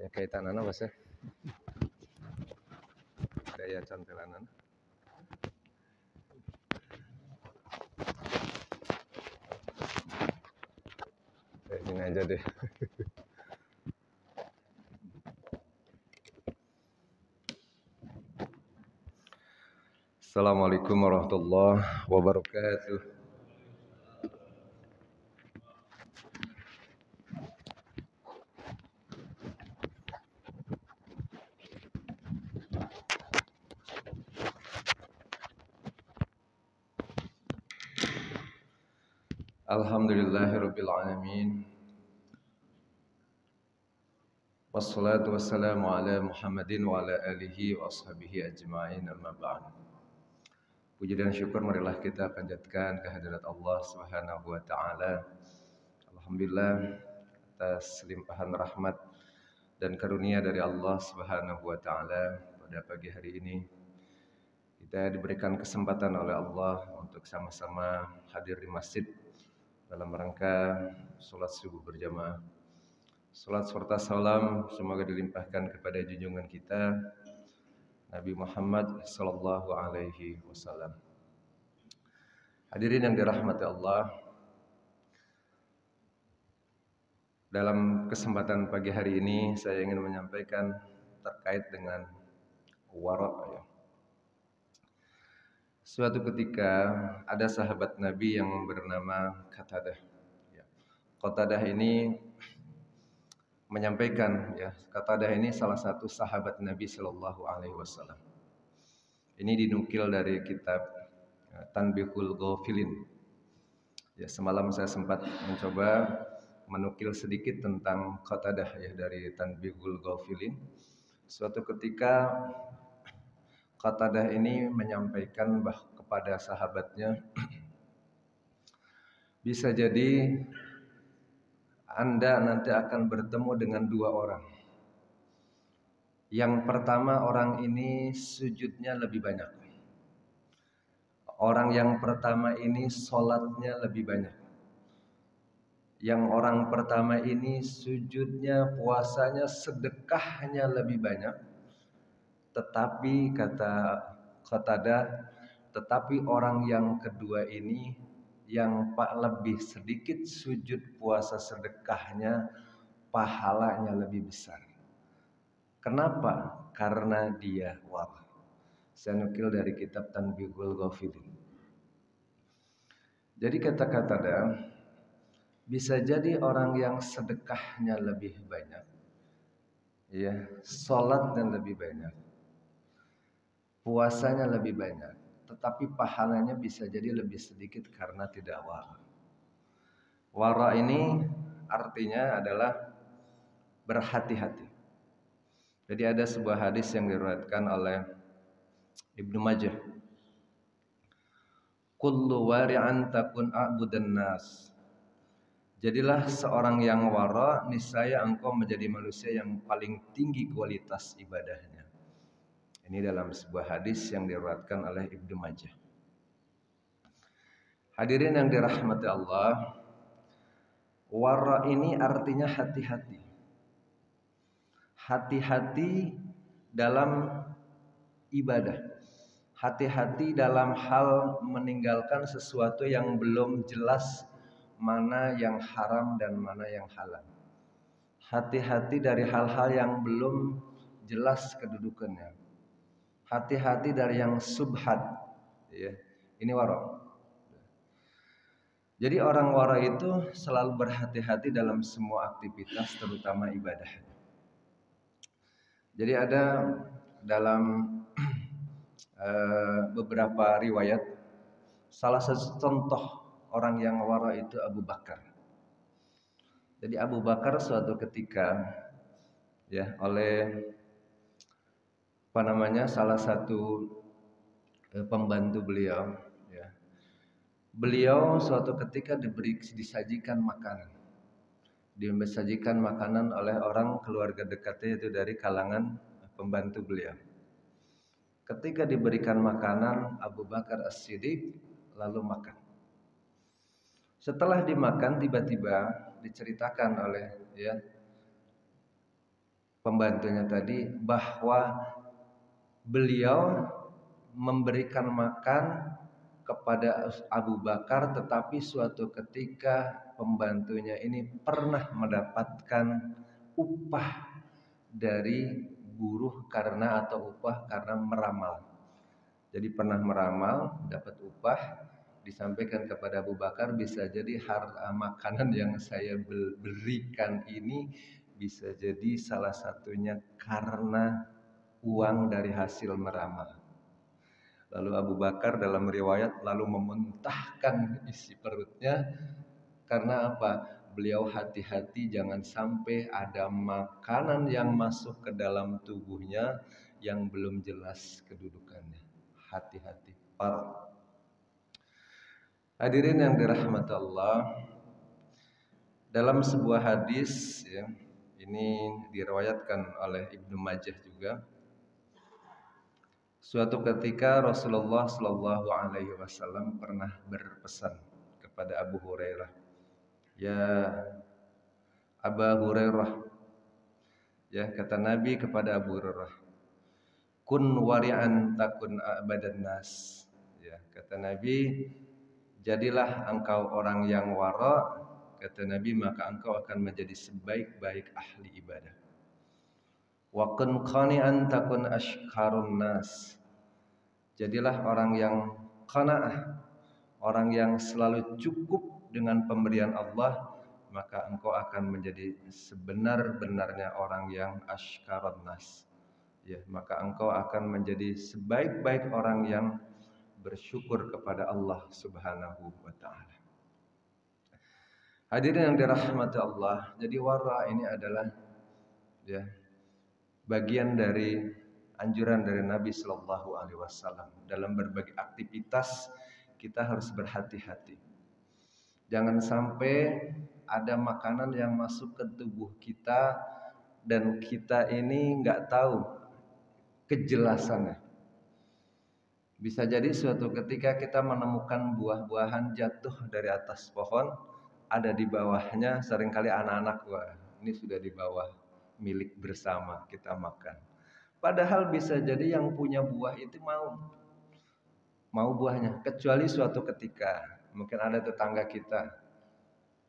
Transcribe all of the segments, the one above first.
Ya kaitanana basa daya cantelanana. Kayak gini aja deh. Assalamualaikum warahmatullahi wabarakatuh. Alhamdulillahirabbil alamin. Wassalatu wassalamu ala Muhammadin wa ala alihi wa ashabihi ajma'in, amma ba'd. Puji dan syukur marilah kita panjatkan kehadirat Allah Subhanahu wa taala. Alhamdulillah atas limpahan rahmat dan karunia dari Allah Subhanahu wa taala pada pagi hari ini kita diberikan kesempatan oleh Allah untuk sama-sama hadir di masjid dalam rangka salat subuh berjamaah. Salat serta salam semoga dilimpahkan kepada junjungan kita Nabi Muhammad sallallahu alaihi wasallam. Hadirin yang dirahmati Allah, dalam kesempatan pagi hari ini saya ingin menyampaikan terkait dengan wara'. Suatu ketika ada sahabat Nabi yang bernama Qatadah. Qatadah ini menyampaikan, Qatadah ini salah satu sahabat Nabi Sallallahu Alaihi Wasallam. Ini dinukil dari kitab Tanbihul Ghafilin. Semalam saya sempat mencoba menukil sedikit tentang Qatadah dari Tanbihul Ghafilin. Suatu ketika Qatadah ini menyampaikan kepada sahabatnya, bisa jadi Anda nanti akan bertemu dengan dua orang. Yang pertama, orang ini sujudnya lebih banyak. Orang yang pertama ini sholatnya lebih banyak. Yang orang pertama ini sujudnya, puasanya, sedekahnya lebih banyak. Tetapi kata Qatadah, tetapi orang yang kedua ini yang lebih sedikit sujud, puasa, sedekahnya, pahalanya lebih besar. Kenapa? Karena dia wara'. Saya nukil dari kitab Tanbihul Ghafilin. Jadi kata Qatadah, bisa jadi orang yang sedekahnya lebih banyak, sholatnya lebih banyak, puasanya lebih banyak, tetapi pahalanya bisa jadi lebih sedikit karena tidak wara'. Wara' ini artinya adalah berhati-hati. Jadi ada sebuah hadis yang diriwayatkan oleh Ibnu Majah. Kullu wari'an takun a'budan nas. Jadilah seorang yang wara', niscaya engkau menjadi manusia yang paling tinggi kualitas ibadahnya. Ini dalam sebuah hadis yang diriwayatkan oleh Ibnu Majah. Hadirin yang dirahmati Allah, wara' ini artinya hati-hati. Hati-hati dalam ibadah. Hati-hati dalam hal meninggalkan sesuatu yang belum jelas mana yang haram dan mana yang halal. Hati-hati dari hal-hal yang belum jelas kedudukannya. Hati-hati dari yang subhat. Ini wara'. Jadi orang wara' itu selalu berhati-hati dalam semua aktivitas, terutama ibadah. Jadi ada dalam beberapa riwayat, salah satu contoh orang yang wara' itu Abu Bakar. Jadi Abu Bakar suatu ketika oleh salah satu pembantu beliau, beliau suatu ketika disajikan makanan. Disajikan makanan oleh orang keluarga dekatnya, itu dari kalangan pembantu beliau. Ketika diberikan makanan, Abu Bakar As-Siddiq lalu makan. Setelah dimakan, tiba-tiba diceritakan oleh pembantunya tadi bahwa beliau memberikan makan kepada Abu Bakar, tetapi suatu ketika pembantunya ini pernah mendapatkan upah dari buruh atau upah karena meramal. Jadi pernah meramal, dapat upah, disampaikan kepada Abu Bakar, bisa jadi makanan yang saya berikan ini bisa jadi salah satunya karena uang dari hasil meramal. Lalu Abu Bakar dalam riwayat lalu memuntahkan isi perutnya. Karena apa? Beliau hati-hati jangan sampai ada makanan yang masuk ke dalam tubuhnya yang belum jelas kedudukannya. Hati-hati. Hadirin yang dirahmati Allah, dalam sebuah hadis ya, ini diriwayatkan oleh Ibnu Majah juga. Suatu ketika Rasulullah Shallallahu Alaihi Wasallam pernah berpesan kepada Abu Hurairah, ya Aba Hurairah, ya kata Nabi kepada Abu Hurairah, kun wari'an takun abadan nas. Ya kata Nabi, jadilah engkau orang yang wara, kata Nabi, maka engkau akan menjadi sebaik-baik ahli ibadah. Wa kun qani'an takun ashkarun nas. Jadilah orang yang qanaah, orang yang selalu cukup dengan pemberian Allah, maka engkau akan menjadi sebenar-benarnya orang yang ashkarun nas. Ya, maka engkau akan menjadi sebaik-baik orang yang bersyukur kepada Allah Subhanahu wa taala. Hadirin yang dirahmati Allah, jadi wara ini adalah ya bagian dari anjuran dari Nabi Shallallahu Alaihi Wasallam. Dalam berbagai aktivitas kita harus berhati-hati. Jangan sampai ada makanan yang masuk ke tubuh kita dan kita ini nggak tahu kejelasannya. Bisa jadi suatu ketika kita menemukan buah-buahan jatuh dari atas pohon, ada di bawahnya, seringkali anak-anak, wah ini sudah di bawah milik bersama, kita makan. Padahal bisa jadi yang punya buah itu mau buahnya. Kecuali suatu ketika mungkin ada tetangga kita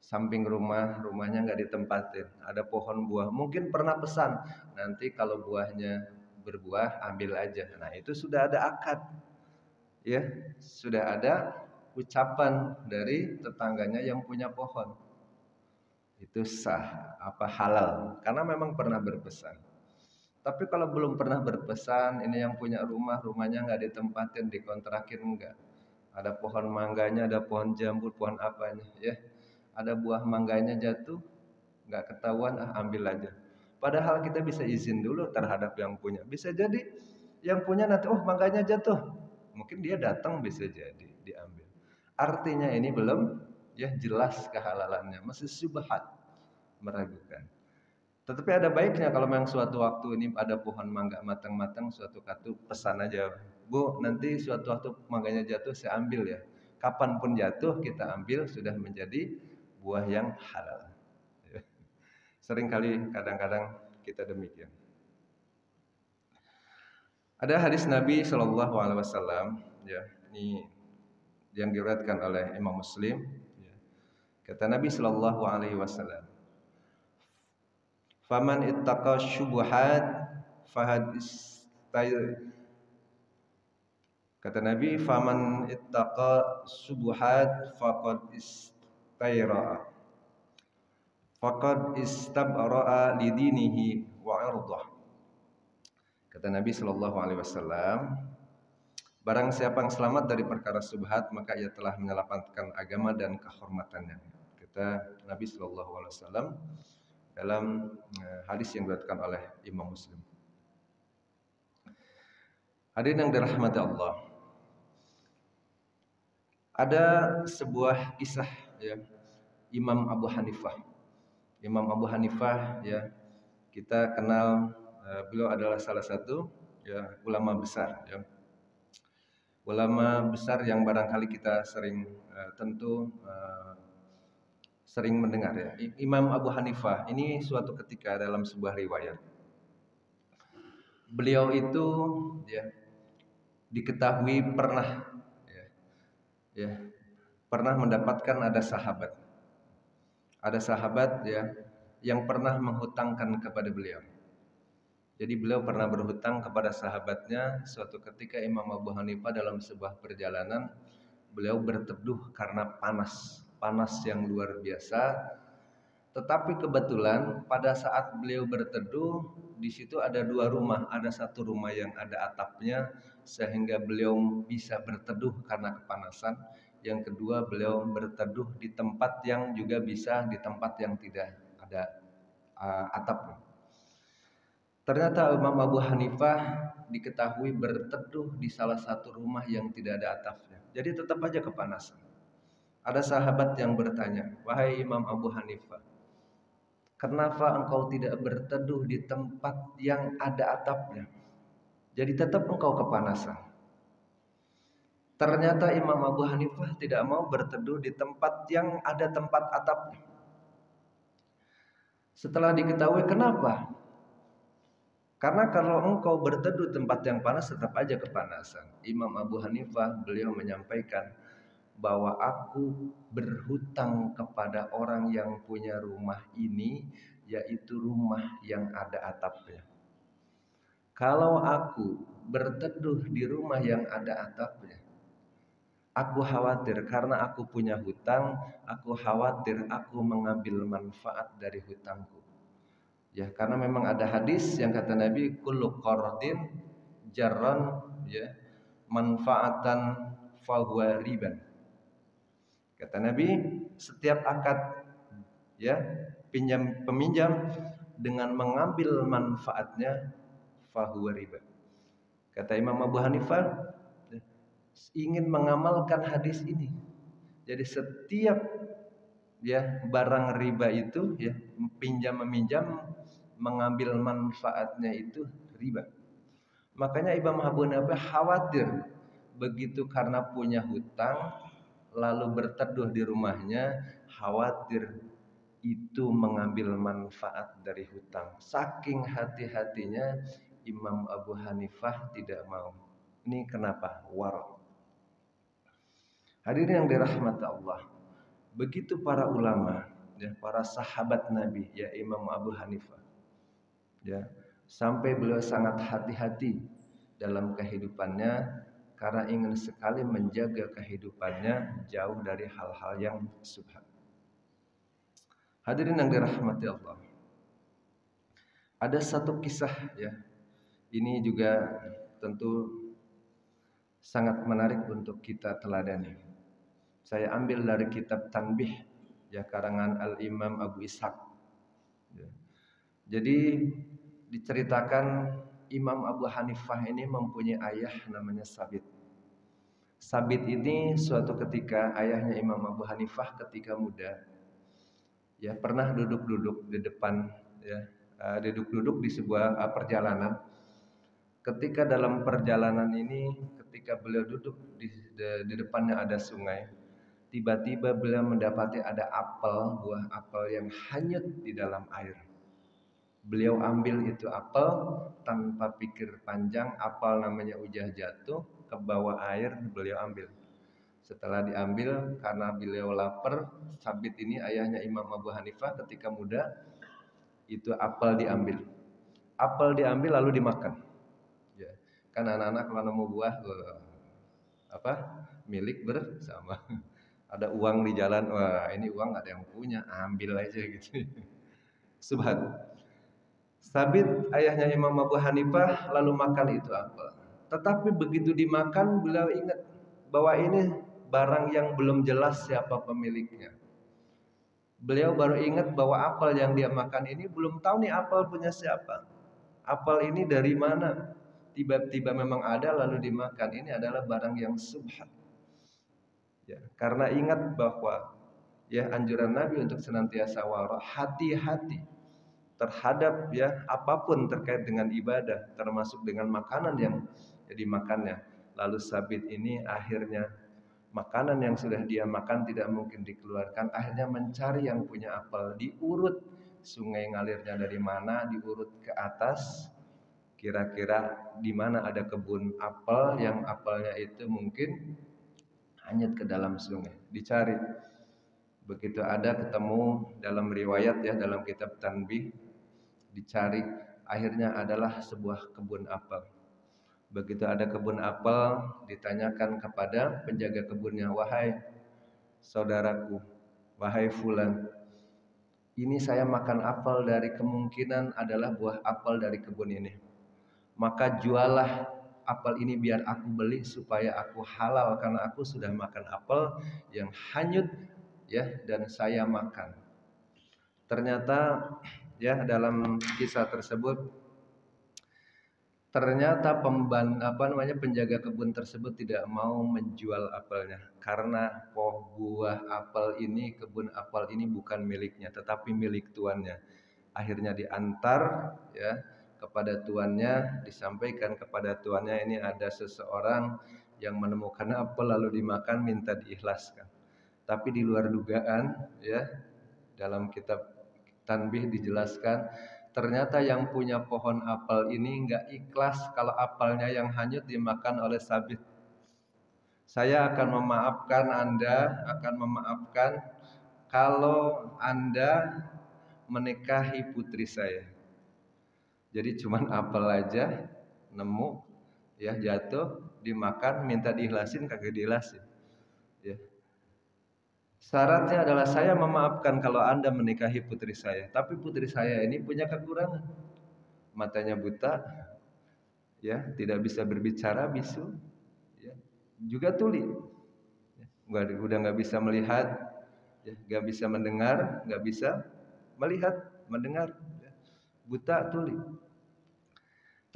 samping rumahnya nggak ditempatin, ada pohon buah, mungkin pernah pesan, nanti kalau buahnya berbuah ambil aja. Nah itu sudah ada akad, ya sudah ada ucapan dari tetangganya yang punya pohon, itu sah halal karena memang pernah berpesan. Tapi kalau belum pernah berpesan, ini yang punya rumahnya nggak ditempatin, dikontrakin enggak, ada pohon mangganya, ada pohon jambu, pohon apanya, ya ada buah mangganya jatuh, nggak ketahuan, ambil aja. Padahal kita bisa izin dulu terhadap yang punya. Bisa jadi yang punya nanti, mangganya jatuh, mungkin dia datang, bisa jadi diambil. Artinya ini belum ya jelas kehalalannya, masih syubhat, meragukan. Tetapi ada baiknya kalau memang suatu waktu ini ada pohon mangga matang-matang, suatu waktu pesan aja, Bu, nanti suatu waktu mangganya jatuh saya ambil ya. Kapanpun jatuh kita ambil, sudah menjadi buah yang halal. Seringkali kadang-kadang kita demikian. Ada hadis Nabi Shallallahu Alaihi Wasallam, ya ini yang diriwayatkan oleh Imam Muslim. Ya. Kata Nabi Shallallahu Alaihi Wasallam, faman ittaqa syubuhat fahad istayr. Kata Nabi, faman ittaqa syubuhat faqad istayra, faqad istabara'a lidinihi wa irdah. Kata Nabi Shallallahu Alaihi Wasallam, barang siapa yang selamat dari perkara syubhat, maka ia telah menyelamatkan agama dan kehormatannya. Kata Nabi Shallallahu Alaihi Wasallam dalam hadis yang diriwayatkan oleh Imam Muslim. Hadirin yang dirahmati Allah, ada sebuah kisah ya Imam Abu Hanifah. Imam Abu Hanifah ya kita kenal, beliau adalah salah satu ya ulama besar ya. Ulama besar yang barangkali kita sering sering mendengar ya. Imam Abu Hanifah ini suatu ketika dalam sebuah riwayat beliau itu ya diketahui pernah ya pernah mendapatkan ada sahabat ya yang pernah menghutangkan kepada beliau. Jadi beliau pernah berhutang kepada sahabatnya. Suatu ketika Imam Abu Hanifah dalam sebuah perjalanan, beliau berteduh karena panas yang luar biasa. Tetapi kebetulan pada saat beliau berteduh, di situ ada dua rumah. Ada satu rumah yang ada atapnya, sehingga beliau bisa berteduh karena kepanasan. Yang kedua, beliau berteduh di tempat yang juga bisa di tempat yang tidak ada atapnya. Ternyata Imam Abu Hanifah diketahui berteduh di salah satu rumah yang tidak ada atapnya. Jadi tetap aja kepanasan. Ada sahabat yang bertanya, "Wahai Imam Abu Hanifah, kenapa engkau tidak berteduh di tempat yang ada atapnya? Jadi tetap engkau kepanasan." Ternyata Imam Abu Hanifah tidak mau berteduh di tempat yang ada tempat atapnya. Setelah diketahui kenapa? Karena kalau engkau berteduh tempat yang panas tetap aja kepanasan. Imam Abu Hanifah beliau menyampaikan bahwa aku berhutang kepada orang yang punya rumah ini, yaitu rumah yang ada atapnya. Kalau aku berteduh di rumah yang ada atapnya, aku khawatir karena aku punya hutang, aku khawatir aku mengambil manfaat dari hutangku. Ya, karena memang ada hadis yang kata Nabi, kullu qardin jarran ya manfaatan fahuwa riban. Kata Nabi, setiap akad ya peminjam dengan mengambil manfaatnya fahuwa riba. Kata Imam Abu Hanifah ingin mengamalkan hadis ini. Jadi setiap ya barang riba itu ya pinjam meminjam mengambil manfaatnya itu riba. Makanya Imam Abu Hanifah khawatir begitu karena punya hutang lalu berteduh di rumahnya, khawatir itu mengambil manfaat dari hutang. Saking hati-hatinya Imam Abu Hanifah tidak mau. Ini kenapa? Wara. Hadirin yang dirahmati Allah. Begitu para ulama, ya, para sahabat Nabi, ya Imam Abu Hanifah. Ya, sampai beliau sangat hati-hati dalam kehidupannya karena ingin sekali menjaga kehidupannya jauh dari hal-hal yang subhat. Hadirin yang dirahmati Allah. Ada satu kisah ya. Ini juga tentu sangat menarik untuk kita teladani. Saya ambil dari kitab Tanbih ya karangan Al-Imam Abu Ishaq. Ya. Jadi diceritakan Imam Abu Hanifah ini mempunyai ayah namanya Sabit. Sabit ini suatu ketika ayahnya Imam Abu Hanifah ketika muda ya pernah duduk-duduk di depan ya duduk-duduk di sebuah perjalanan. Ketika dalam perjalanan ini ketika beliau duduk di depannya ada sungai, tiba-tiba beliau mendapati ada buah apel yang hanyut di dalam air. Beliau ambil itu apel tanpa pikir panjang, apel namanya ujah jatuh ke bawah air, beliau ambil. Setelah diambil karena beliau lapar, Sabit ini ayahnya Imam Abu Hanifah ketika muda, itu apel diambil. Apel diambil lalu dimakan. Ya, kan anak-anak kalau nemu buah milik bersama. Ada uang di jalan, wah ini uang ada yang punya, ambil aja gitu. Subhan. Sabit ayahnya Imam Abu Hanifah lalu makan itu apel. Tetapi begitu dimakan beliau ingat bahwa ini barang yang belum jelas siapa pemiliknya. Beliau baru ingat bahwa apel yang dia makan ini belum tahu nih apel punya siapa. Apel ini dari mana? Tiba-tiba memang ada lalu dimakan. Ini adalah barang yang subhan. Ya, karena ingat bahwa ya anjuran Nabi untuk senantiasa wara, hati-hati terhadap ya apapun terkait dengan ibadah, termasuk dengan makanan yang dimakannya. Lalu Sabit ini akhirnya makanan yang sudah dia makan tidak mungkin dikeluarkan, akhirnya mencari yang punya apel, diurut sungai ngalirnya dari mana, diurut ke atas, Kira-kira di mana ada kebun apel yang apelnya itu mungkin hanyut ke dalam sungai. Dicari. Begitu ada ketemu dalam riwayat ya dalam kitab Tanbih, dicari, akhirnya adalah sebuah kebun apel. Begitu ada kebun apel, ditanyakan kepada penjaga kebunnya, "Wahai saudaraku, wahai fulan, ini saya makan apel dari kemungkinan adalah buah apel dari kebun ini. Maka jualah apel ini biar aku beli supaya aku halal karena aku sudah makan apel yang hanyut ya dan saya makan." Ternyata ya dalam kisah tersebut ternyata penjaga kebun tersebut tidak mau menjual apelnya karena buah apel ini, kebun apel ini bukan miliknya tetapi milik tuannya. Akhirnya diantar ya kepada tuannya, disampaikan kepada tuannya, ini ada seseorang yang menemukan apel lalu dimakan, minta diikhlaskan. Tapi di luar dugaan ya dalam kitab Tanbih dijelaskan ternyata yang punya pohon apel ini enggak ikhlas kalau apelnya yang hanyut dimakan oleh sabit. Saya akan memaafkan Anda, akan memaafkan kalau Anda menikahi putri saya. Jadi cuman apel aja nemu ya jatuh dimakan, minta diikhlasin kagak diikhlasin. Ya. Syaratnya adalah saya memaafkan kalau Anda menikahi putri saya, tapi putri saya ini punya kekurangan. Matanya buta, ya, tidak bisa berbicara, bisu, ya, juga tuli. Ya, udah nggak bisa melihat, ya, nggak bisa mendengar, nggak bisa melihat, mendengar, ya, buta, tuli.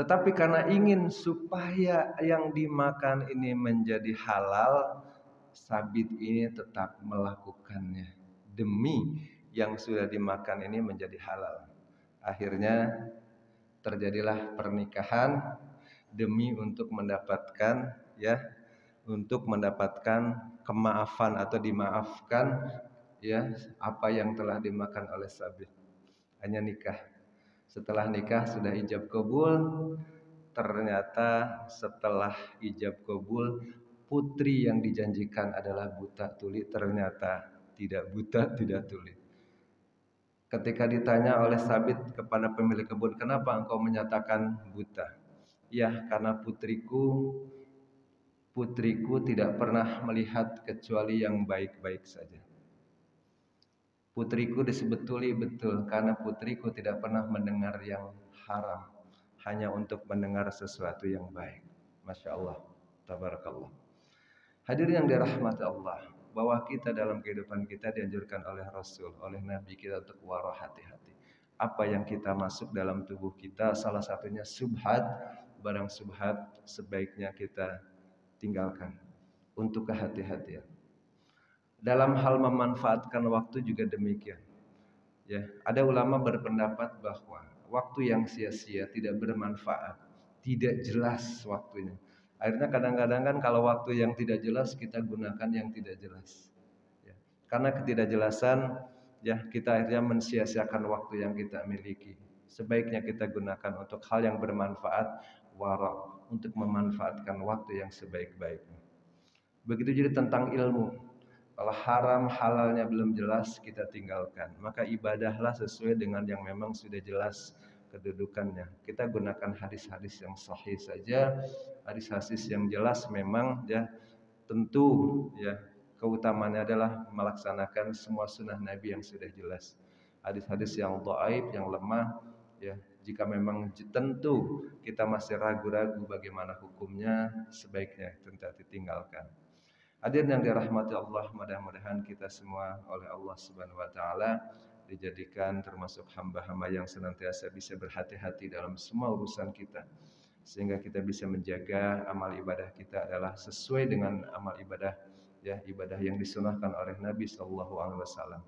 Tetapi karena ingin supaya yang dimakan ini menjadi halal, sabit ini tetap melakukannya demi yang sudah dimakan ini menjadi halal. Akhirnya terjadilah pernikahan demi untuk mendapatkan ya, untuk mendapatkan kemaafan atau dimaafkan ya apa yang telah dimakan oleh sabit. Hanya nikah. Setelah nikah sudah ijab kabul, ternyata setelah ijab kabul putri yang dijanjikan adalah buta tuli, ternyata tidak buta, tidak tuli. Ketika ditanya oleh sabit kepada pemilik kebun, "Kenapa engkau menyatakan buta?" "Ya, karena putriku tidak pernah melihat kecuali yang baik-baik saja." Putriku disebut tuli betul karena putriku tidak pernah mendengar yang haram, hanya untuk mendengar sesuatu yang baik. Masya Allah, tabarakallah. Hadirin yang dirahmati Allah, bahwa kita dalam kehidupan kita dianjurkan oleh Rasul, oleh Nabi kita untuk warah hati-hati. Apa yang kita masuk dalam tubuh kita, salah satunya subhat, barang subhat sebaiknya kita tinggalkan untuk kehati-hatian. Dalam hal memanfaatkan waktu juga demikian. Ya, ada ulama berpendapat bahwa waktu yang sia-sia tidak bermanfaat, tidak jelas waktunya. Akhirnya kadang-kadang kan kalau waktu yang tidak jelas kita gunakan yang tidak jelas. Ya. Karena ketidakjelasan ya kita akhirnya mensia-siakan waktu yang kita miliki. Sebaiknya kita gunakan untuk hal yang bermanfaat, wara, untuk memanfaatkan waktu yang sebaik-baiknya. Begitu juga tentang ilmu. Kalau haram halalnya belum jelas kita tinggalkan. Maka ibadahlah sesuai dengan yang memang sudah jelas kedudukannya. Kita gunakan hadis-hadis yang sahih saja. Hadis-hadis yang jelas memang ya tentu ya keutamaannya adalah melaksanakan semua sunnah Nabi yang sudah jelas. Hadis-hadis yang dhaif, yang lemah ya jika memang tentu kita masih ragu-ragu bagaimana hukumnya, sebaiknya tentu ditinggalkan. Hadirin yang dirahmati Allah, mudah-mudahan kita semua oleh Allah Subhanahu wa taala dijadikan termasuk hamba-hamba yang senantiasa bisa berhati-hati dalam semua urusan kita, sehingga kita bisa menjaga amal ibadah kita adalah sesuai dengan amal ibadah ya ibadah yang disunahkan oleh Nabi sallallahu alaihi wasallam.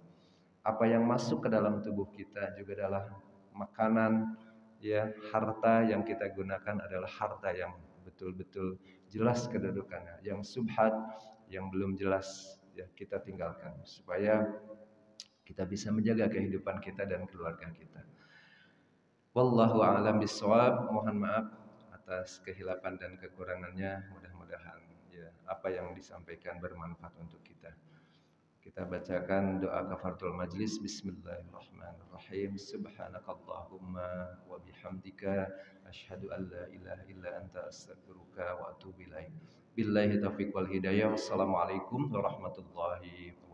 Apa yang masuk ke dalam tubuh kita juga adalah makanan ya, harta yang kita gunakan adalah harta yang betul-betul jelas kedudukannya. Yang subhat, yang belum jelas ya kita tinggalkan supaya kita bisa menjaga kehidupan kita dan keluarga kita. Wallahu a'lam bishawab. Mohon maaf atas kehilapan dan kekurangannya. Mudah-mudahan ya apa yang disampaikan bermanfaat untuk kita. Kita bacakan doa kafaratul majlis. Bismillahirrahmanirrahim. Subhanakallahumma wa bihamdika asyhadu an la ilaha illa anta astaghfiruka wa atubu ilaik. Billahi taufiq wal hidayah. Wassalamualaikum warahmatullahi wabarakatuh.